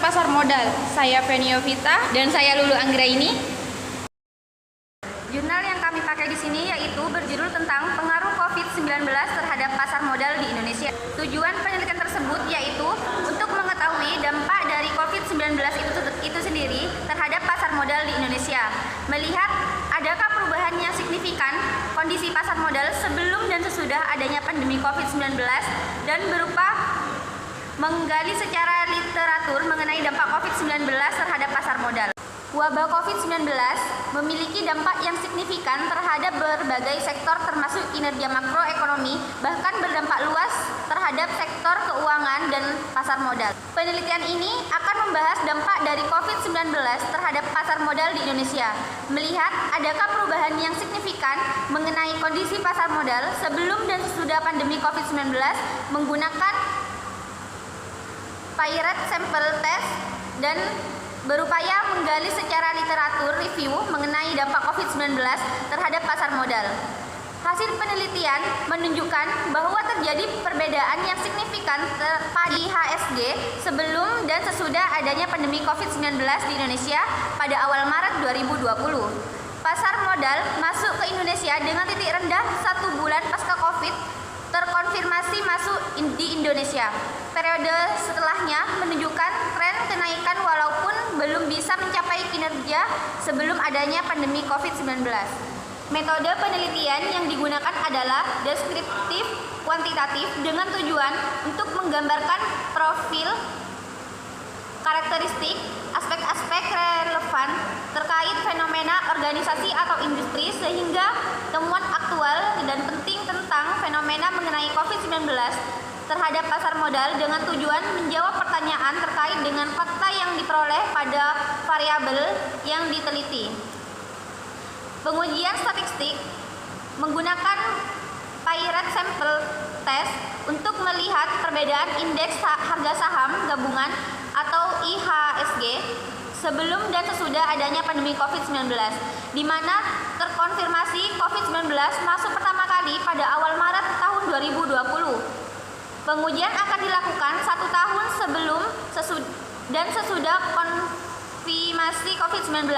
pasar modal. Saya Feni Yovita dan saya Lulu Anggraini. Jurnal yang kami pakai di sini yaitu berjudul tentang pengaruh COVID-19 terhadap pasar modal di Indonesia. Tujuan penelitian tersebut yaitu untuk mengetahui dampak dari COVID-19 itu sendiri terhadap pasar modal di Indonesia. Melihat adakah perubahan yang signifikan kondisi pasar modal sebelum dan sesudah adanya pandemi COVID-19 dan berupa menggali secara literatur mengenai dampak COVID-19 terhadap pasar modal. Wabah COVID-19 memiliki dampak yang signifikan terhadap berbagai sektor termasuk kinerja makroekonomi, bahkan berdampak luas terhadap sektor keuangan dan pasar modal. Penelitian ini akan membahas dampak dari COVID-19 terhadap pasar modal di Indonesia, melihat adakah perubahan yang signifikan mengenai kondisi pasar modal sebelum dan sesudah pandemi COVID-19 menggunakan Pirate Sample Test dan berupaya menggali secara literatur review mengenai dampak COVID-19 terhadap pasar modal. Hasil penelitian menunjukkan bahwa terjadi perbedaan yang signifikan pada IHSG sebelum dan sesudah adanya pandemi COVID-19 di Indonesia pada awal Maret 2020. Pasar modal masuk ke Indonesia dengan titik rendah 1 bulan pasca COVID terkonfirmasi masuk di Indonesia. Periode setelahnya menunjukkan tren kenaikan walaupun belum bisa mencapai kinerja sebelum adanya pandemi COVID-19. Metode penelitian yang digunakan adalah deskriptif kuantitatif dengan tujuan untuk menggambarkan profil, karakteristik, aspek-aspek relevan terkait fenomena organisasi atau industri sehingga temuan aktual dan penting tentang fenomena mengenai COVID-19 terhadap pasar modal dengan tujuan menjawab pertanyaan terkait dengan fakta yang diperoleh pada variabel yang diteliti. Pengujian statistik menggunakan Pirate Sample Test untuk melihat perbedaan indeks harga saham gabungan atau IHSG sebelum dan sesudah adanya pandemi COVID-19, di mana terkonfirmasi COVID-19 masuk pertama kali pada awal Maret tahun 2020. Pengujian akan dilakukan 1 tahun sebelum dan sesudah konfirmasi COVID-19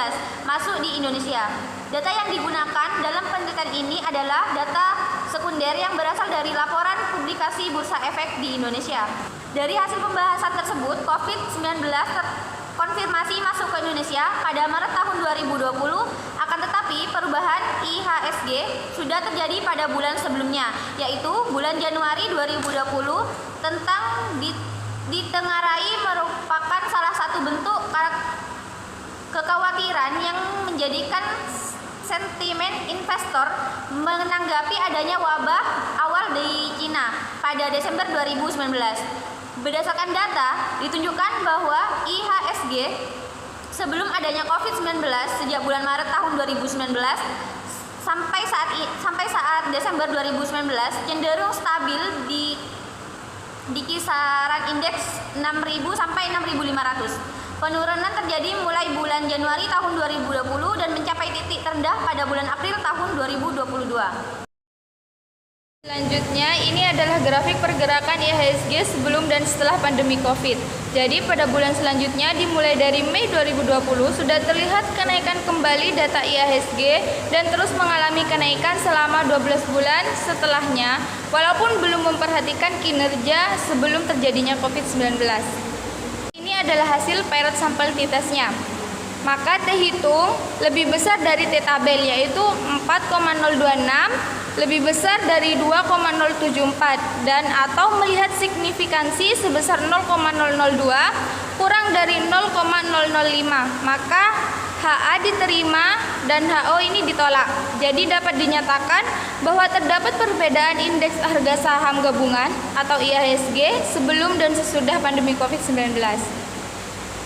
masuk di Indonesia. Data yang digunakan dalam penelitian ini adalah data sekunder yang berasal dari laporan publikasi Bursa Efek di Indonesia. Dari hasil pembahasan tersebut, COVID-19 terkonfirmasi masuk ke Indonesia pada Maret tahun 2020, akan tetapi perubahan IHSG sudah terjadi pada bulan sebelumnya, yaitu bulan Januari 2020. Tentang ditengarai merupakan salah satu bentuk kekhawatiran yang menjadikan sentimen investor menanggapi adanya wabah awal di Cina pada Desember 2019. Berdasarkan data, ditunjukkan bahwa IHSG sebelum adanya COVID-19 sejak bulan Maret tahun 2019 sampai saat Desember 2019 cenderung stabil di kisaran indeks 6.000 sampai 6.500. Penurunan terjadi mulai bulan Januari tahun 2020 dan mencapai titik terendah pada bulan April tahun 2022. Selanjutnya, ini adalah grafik pergerakan IHSG sebelum dan setelah pandemi COVID. Jadi pada bulan selanjutnya dimulai dari Mei 2020 sudah terlihat kenaikan kembali data IHSG dan terus mengalami kenaikan selama 12 bulan setelahnya walaupun belum memperhatikan kinerja sebelum terjadinya COVID-19. Ini adalah hasil Pirate Sample Test-nya. Maka T hitung lebih besar dari T tabel yaitu 4,026 lebih besar dari 2,074 dan atau melihat signifikansi sebesar 0,002 kurang dari 0,005, maka HA diterima dan HO ini ditolak. Jadi dapat dinyatakan bahwa terdapat perbedaan indeks harga saham gabungan atau IHSG sebelum dan sesudah pandemi COVID-19.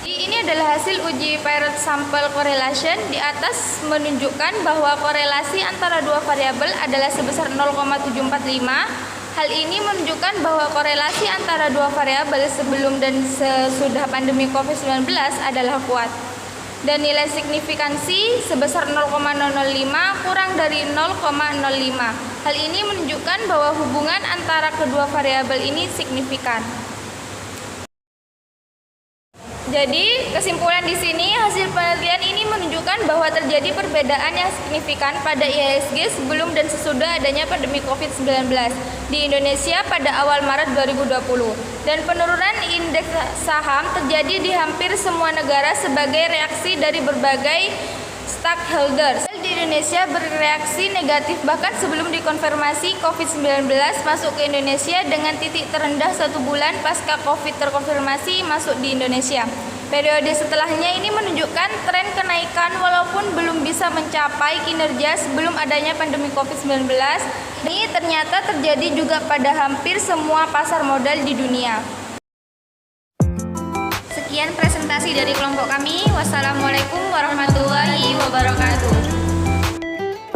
Ini adalah hasil uji Pirate Sample Correlation. Di atas menunjukkan bahwa korelasi antara dua variabel adalah sebesar 0,745. Hal ini menunjukkan bahwa korelasi antara dua variabel sebelum dan sesudah pandemi COVID-19 adalah kuat. Dan nilai signifikansi sebesar 0,005 kurang dari 0,05. Hal ini menunjukkan bahwa hubungan antara kedua variabel ini signifikan. Jadi, kesimpulan di sini hasil penelitian ini menunjukkan bahwa terjadi perbedaan yang signifikan pada IHSG sebelum dan sesudah adanya pandemi COVID-19 di Indonesia pada awal Maret 2020. Dan penurunan indeks saham terjadi di hampir semua negara sebagai reaksi dari berbagai stakeholders. Di Indonesia bereaksi negatif bahkan sebelum dikonfirmasi COVID-19 masuk ke Indonesia dengan titik terendah 1 bulan pasca COVID terkonfirmasi masuk di Indonesia. Periode setelahnya ini menunjukkan tren kenaikan walaupun belum bisa mencapai kinerja sebelum adanya pandemi COVID-19. Ini ternyata terjadi juga pada hampir semua pasar modal di dunia. Sekian presentasi dari kelompok kami. Wassalamualaikum warahmatullahi wabarakatuh.